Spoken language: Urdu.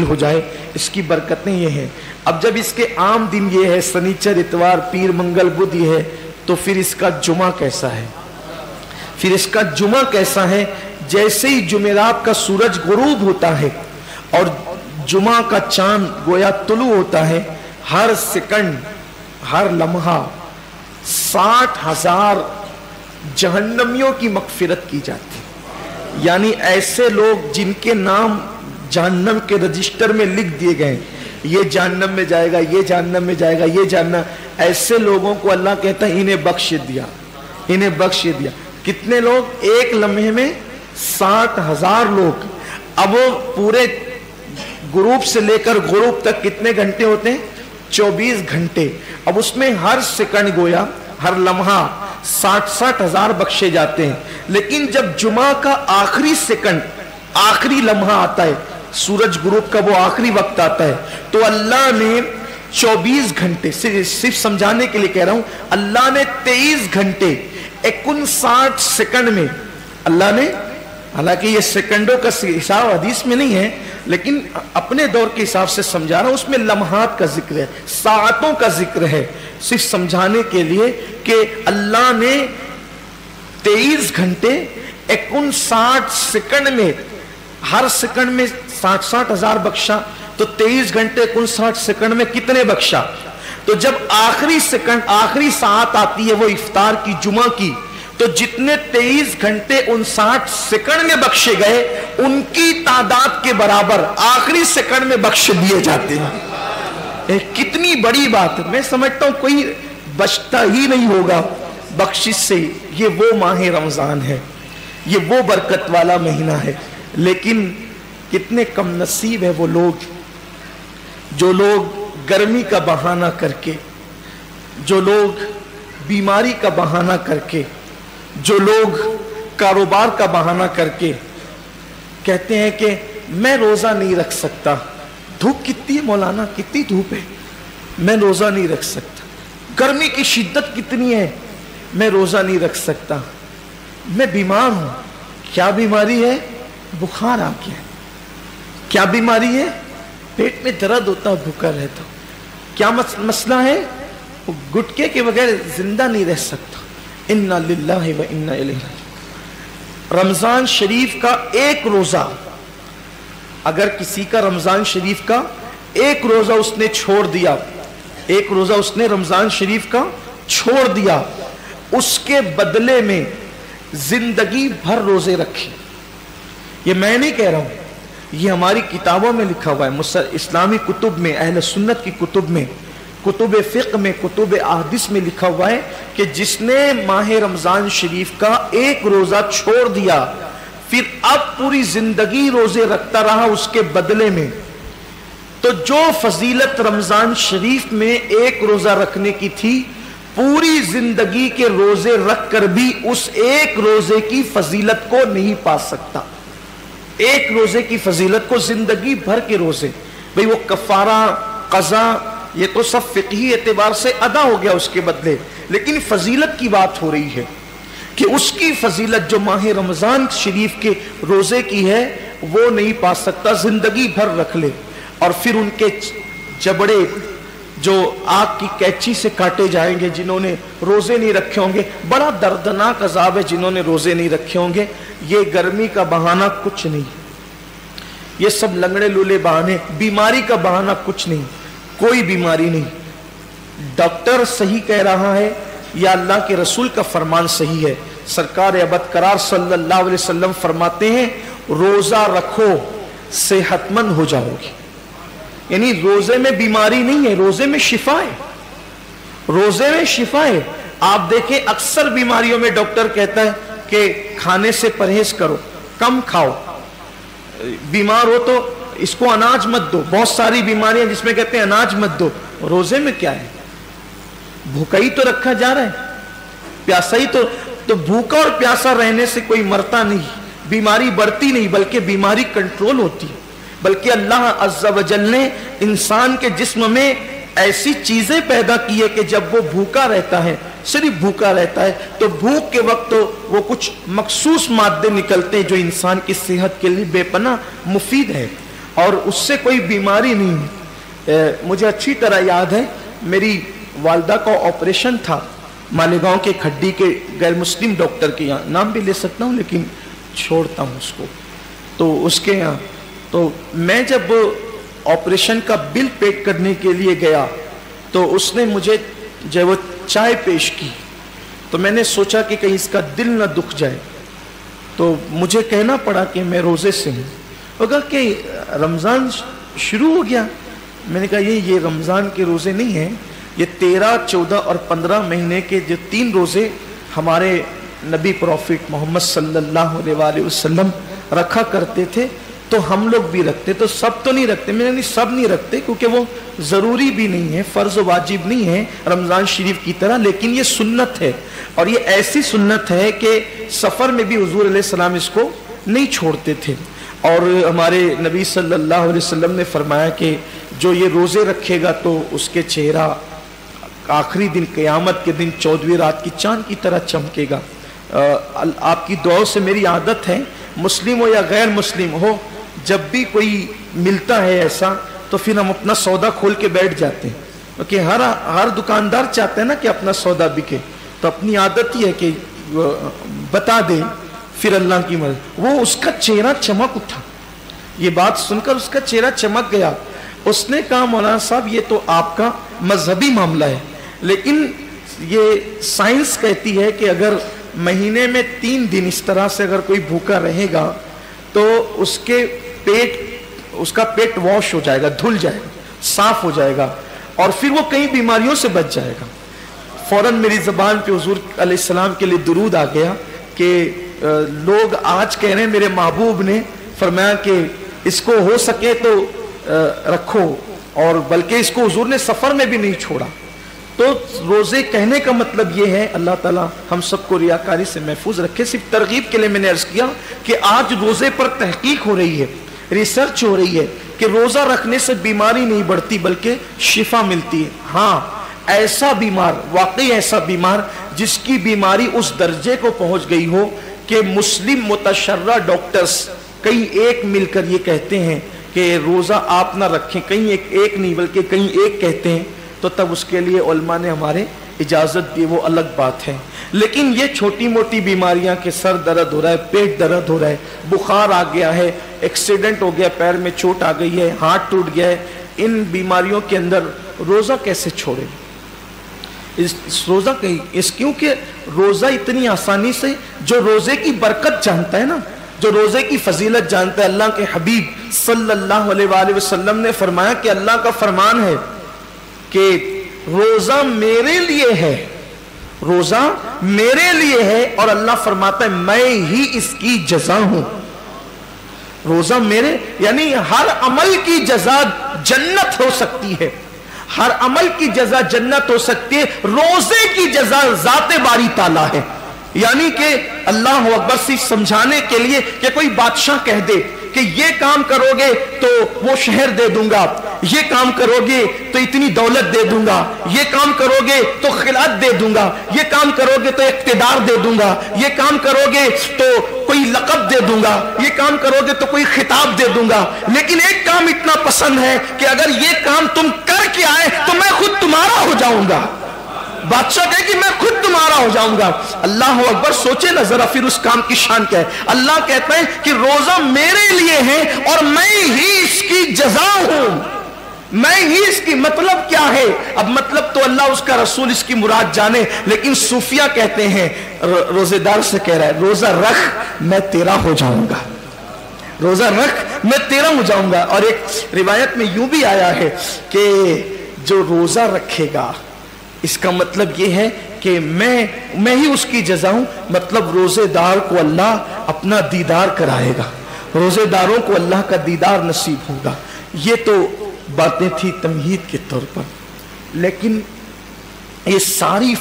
ہو جائے، اس کی برکتیں یہ ہیں۔ اب جب اس کے عام دن یہ ہے، سنیچر اتوار پیر منگل بدھ یہ ہے، تو پھر اس کا جمعہ کیسا ہے؟ پھر اس کا جمعہ کیسا ہے؟ جیسے ہی جمعرات کا سورج غروب ہوتا ہے اور جمعہ کا چاند گویا طلوع ہوتا ہے، ہر سیکنڈ ہر لمحہ 60,000 جہنمیوں کی مغفرت کی جاتی ہے۔ یعنی ایسے لوگ جن کے نام جہنم کے رجسٹر میں لکھ دیے گئے، یہ جہنم میں جائے گا، یہ جہنم میں جائے گا، یہ جہنم، ایسے لوگوں کو اللہ کہتا ہے انہیں بخش دیا، انہیں بخش دیا۔ کتنے لوگ؟ ایک لمحے میں 60,000 لوگ۔ اب وہ پورے غروب سے لے کر غروب تک کتنے گھنٹے ہوتے ہیں؟ 24 گھنٹے۔ اب اس میں ہر سیکنڈ گویا ہر لمحہ 60,000 بخشے جاتے ہیں۔ لیکن جب جمعہ کا آخری سیکنڈ، آخری لمحہ آتا ہے، سورج غروب کا وہ آخری وقت آتا ہے، تو اللہ نے 24 گھنٹے، صرف سمجھانے کے لیے کہہ رہا ہوں، اللہ نے 23 گھنٹے 59 سیکنڈ میں، اللہ نے، حالانکہ یہ سیکنڈوں کا حساب حدیث میں نہیں ہے لیکن اپنے دور کے حساب سے سمجھا رہا ہوں، اس میں لمحات کا ذکر ہے، ساعتوں کا ذکر ہے، صرف سمجھانے کے لیے کہ اللہ نے 23 گھنٹے 59 سیکنڈ میں، ہر سیکنڈ میں 60,000 بخشا، تو 23 گھنٹے 59 سیکنڈ میں کتنے بخشا؟ تو جب آخری سیکنڈ، آخری ساعت آتی ہے وہ افطار کی، جمعہ کی، تو جتنے 23 گھنٹے 59 سیکنڈ میں بخشے گئے ان کی تعداد کے برابر آخری سیکنڈ میں بخش دیے جاتے ہیں۔ کتنی بڑی بات ہے، میں سمجھتا ہوں کوئی بچتا ہی نہیں ہوگا بخشش سے۔ یہ وہ ماہ رمضان ہے، یہ وہ برکت والا مہینہ ہے، لیکن کتنے کم نصیب ہے وہ لوگ جو لوگ گرمی کا بہانہ کر کے، جو لوگ بیماری کا بہانہ کر کے، جو لوگ کاروبار کا بہانہ کر کے کہتے ہیں کہ میں روزہ نہیں رکھ سکتا، دھوپ کتنی ہے مولانا، کتنی دھوپ ہے، میں روزہ نہیں رکھ سکتا، گرمی کی شدت کتنی ہے، میں روزہ نہیں رکھ سکتا، میں بیمار ہوں۔ کیا بیماری ہے؟ بخار آ گیا۔ کیا بیماری ہے؟ پیٹ میں درد ہوتا، بھوکا رہتا۔ کیا مسئلہ ہے؟ وہ گٹکے کے بغیر زندہ نہیں رہ سکتا۔ انا للہ و انا الیہ راجعون۔ رمضان شریف کا ایک روزہ، اگر کسی کا رمضان شریف کا ایک روزہ اس نے چھوڑ دیا، ایک روزہ اس نے رمضان شریف کا چھوڑ دیا، اس کے بدلے میں زندگی بھر روزے رکھے۔ یہ میں نہیں کہہ رہا ہوں، یہ ہماری کتابوں میں لکھا ہوا ہے، اسلامی کتب میں، اہل سنت کی کتب میں، کتب فقہ میں، کتب احادیث میں لکھا ہوا ہے کہ جس نے ماہ رمضان شریف کا ایک روزہ چھوڑ دیا، پھر اب پوری زندگی روزے رکھتا رہا اس کے بدلے میں، تو جو فضیلت رمضان شریف میں ایک روزہ رکھنے کی تھی، پوری زندگی کے روزے رکھ کر بھی اس ایک روزے کی فضیلت کو نہیں پا سکتا۔ ایک روزے کی فضیلت کو، زندگی بھر کے روزے، بھئی وہ کفارہ، قضا، یہ تو سب فقہی اعتبار سے ادا ہو گیا اس کے بدلے، لیکن فضیلت کی بات ہو رہی ہے کہ اس کی فضیلت جو ماہ رمضان شریف کے روزے کی ہے وہ نہیں پا سکتا، زندگی بھر رکھ لے۔ اور پھر ان کے جبڑے جو آگ کی کینچی سے کاٹے جائیں گے جنہوں نے روزے نہیں رکھے ہوں گے، بڑا دردناک عذاب ہے جنہوں نے روزے نہیں رکھے ہوں گے۔ یہ گرمی کا بہانہ کچھ نہیں، یہ سب لنگڑے لولے بہانے، بیماری کا بہانہ کچھ نہیں، کوئی بیماری نہیں۔ ڈاکٹر صحیح کہہ رہا ہے یا اللہ کے رسول کا فرمان صحیح ہے؟ سرکار ابد قرار صلی اللہ علیہ وسلم فرماتے ہیں روزہ رکھو صحت مند ہو جاؤ گی۔ یعنی روزے میں بیماری نہیں ہے، روزے میں شفا ہے، روزے میں شفا ہے۔ آپ دیکھیں اکثر بیماریوں میں ڈاکٹر کہتا ہے کہ کھانے سے پرہیز کرو، کم کھاؤ، بیمار ہو تو اس کو اناج مت دو، بہت ساری بیماریاں جس میں کہتے ہیں اناج مت دو۔ روزے میں کیا ہے؟ بھوکا ہی تو رکھا جا رہا ہے، پیاسا ہی تو بھوکا اور پیاسا رہنے سے کوئی مرتا نہیں، بیماری بڑھتی نہیں بلکہ بیماری کنٹرول ہوتی ہے۔ بلکہ اللہ عز و جل نے انسان کے جسم میں ایسی چیزیں پیدا کی ہے کہ جب وہ بھوکا رہتا ہے، صرف بھوکا رہتا ہے، تو بھوک کے وقت تو وہ کچھ مخصوص مادے نکلتے ہیں جو انسان کی صحت کے لیے بے پناہ مفید ہے۔ اور اس سے کوئی بیماری نہیں ہے۔ مجھے اچھی طرح یاد ہے میری والدہ کا آپریشن تھا مالیگاؤں کے کھڈی کے غیر مسلم ڈاکٹر کے یہاں، نام بھی لے سکتا ہوں لیکن چھوڑتا ہوں اس کو، تو اس کے یہاں تو میں جب آپریشن کا بل پیڈ کرنے کے لیے گیا تو اس نے مجھے جب وہ چائے پیش کی تو میں نے سوچا کہ کہیں اس کا دل نہ دکھ جائے، تو مجھے کہنا پڑا کہ میں روزے سے ہوں۔ وہ کہا کہ رمضان شروع ہو گیا۔ میں نے کہا یہ رمضان کے روزے نہیں ہیں، یہ 13، 14 اور 15 مہینے کے جو 3 روزے ہمارے نبی پروفٹ محمد صلی اللہ علیہ وآلہ وسلم رکھا کرتے تھے تو ہم لوگ بھی رکھتے، تو سب تو نہیں رکھتے۔ میں نے سب نہیں رکھتے کیونکہ وہ ضروری بھی نہیں ہے، فرض و واجب نہیں ہے رمضان شریف کی طرح، لیکن یہ سنت ہے، اور یہ ایسی سنت ہے کہ سفر میں بھی حضور علیہ السلام اس کو نہیں چھوڑتے تھے۔ اور ہمارے نبی صلی اللہ علیہ وسلم نے فرمایا کہ جو یہ روزے رکھے گا تو اس کے چہرہ آخری دن قیامت کے دن 14ویں رات کی چاند کی طرح چمکے گا۔ آپ کی دعاؤں سے میری عادت ہے، مسلم ہو یا غیر مسلم ہو، جب بھی کوئی ملتا ہے ایسا تو پھر ہم اپنا سودا کھول کے بیٹھ جاتے ہیں، کیونکہ ہر دکاندار چاہتا ہے نا کہ اپنا سودا بکے، تو اپنی عادت ہی ہے کہ بتا دے، پھر اللہ کی مدد۔ وہ اس کا چہرہ چمک اٹھا، یہ بات سن کر اس کا چہرہ چمک گیا۔ اس نے کہا مولانا صاحب یہ تو آپ کا مذہبی معاملہ ہے، لیکن یہ سائنس کہتی ہے کہ اگر مہینے میں 3 دن اس طرح سے اگر کوئی بھوکا رہے گا تو اس کا پیٹ واش ہو جائے گا، دھل جائے گا، صاف ہو جائے گا، اور پھر وہ کئی بیماریوں سے بچ جائے گا۔ فوراً میری زبان پہ حضور علیہ السلام کے لیے درود آ گیا کہ لوگ آج کہہ رہے ہیں میرے محبوب نے فرمایا کہ اس کو ہو سکے تو رکھو، اور بلکہ اس کو حضور نے سفر میں بھی نہیں چھوڑا۔ تو روزے کہنے کا مطلب یہ ہے، اللہ تعالیٰ ہم سب کو ریاکاری سے محفوظ رکھے۔ صرف ترغیب کے لیے میں نے عرض کیا کہ آج روزے پر تحقیق ہو رہی ہے، ریسرچ ہو رہی ہے کہ روزہ رکھنے سے بیماری نہیں بڑھتی بلکہ شفا ملتی ہے۔ ہاں ایسا بیمار، واقعی ایسا بیمار جس کی بیماری اس درجے کو پہنچ گئی ہو کہ مسلم متشرع ڈاکٹرز کئی ایک مل کر یہ کہتے ہیں کہ روزہ آپ نہ رکھیں، کہیں ایک نہیں بلکہ کہیں ایک کہتے ہیں، تو تب اس کے لیے علماء نے ہمارے اجازت دی، وہ الگ بات ہے۔ لیکن یہ چھوٹی موٹی بیماریاں کہ سر درد ہو رہا ہے، پیٹ درد ہو رہا ہے، بخار آ گیا ہے، ایکسیڈنٹ ہو گیا، پیر میں چوٹ آ گئی ہے، ہاتھ ٹوٹ گیا ہے، ان بیماریوں کے اندر روزہ کیسے چھوڑیں؟ روزہ کیونکہ روزہ اتنی آسانی سے، جو روزے کی برکت جانتا ہے نا، جو روزے کی فضیلت جانتا ہے، اللہ کے حبیب صلی اللہ علیہ وآلہ وسلم نے فرمایا کہ اللہ کا فرمان ہے کہ روزہ میرے لیے ہے، روزہ میرے لیے ہے، اور اللہ فرماتا ہے میں ہی اس کی جزا ہوں۔ روزہ میرے، یعنی ہر عمل کی جزا جنت ہو سکتی ہے، ہر عمل کی جزا جنت ہو سکتی ہے، روزے کی جزا ذات باری تعالیٰ ہے۔ یعنی کہ اللہ اکبر صرف سمجھانے کے لیے کہ کوئی بادشاہ کہہ دے کہ یہ کام کرو گے تو وہ شہر دے دوں گا، یہ کام کرو گے تو اتنی دولت دے دوں گا، یہ کام کرو گے تو خلعت دے دوں گا، یہ کام کرو گے تو اقتدار دے دوں گا، یہ کام کرو گے تو کوئی لقب دے دوں گا، یہ کام کرو گے تو کوئی خطاب دے دوں گا، لیکن ایک کام اتنا پسند ہے کہ اگر یہ کام تم کر کے آئے تو میں خود تمہارا ہو جاؤں گا۔ بادشاہ کہے کہ میں خود تمہارا ہو جاؤں گا۔ اللہ اکبر، سوچے نا ذرا پھر اس کام کی شان کیا ہے۔ اللہ کہتا ہے کہ روزہ میرے لیے ہے اور میں ہی اس کی جزا ہوں، میں ہی اس کی، مطلب کیا ہے؟ اب مطلب تو اللہ اس کا رسول اس کی مراد جانے، لیکن صوفیہ کہتے ہیں، روزے دار سے کہہ رہا ہے روزہ رکھ میں تیرا ہو جاؤں گا، روزہ رکھ میں تیرا ہو جاؤں گا۔ اور ایک روایت میں یوں بھی آیا ہے کہ جو روزہ رکھے گا، اس کا مطلب یہ ہے کہ میں ہی اس کی جزا ہوں، مطلب روزے دار کو اللہ اپنا دیدار کرائے گا، روزے داروں کو اللہ کا دیدار نصیب ہوگا۔ یہ تو باتیں تھی تمہید کے طور پر، لیکن یہ ساری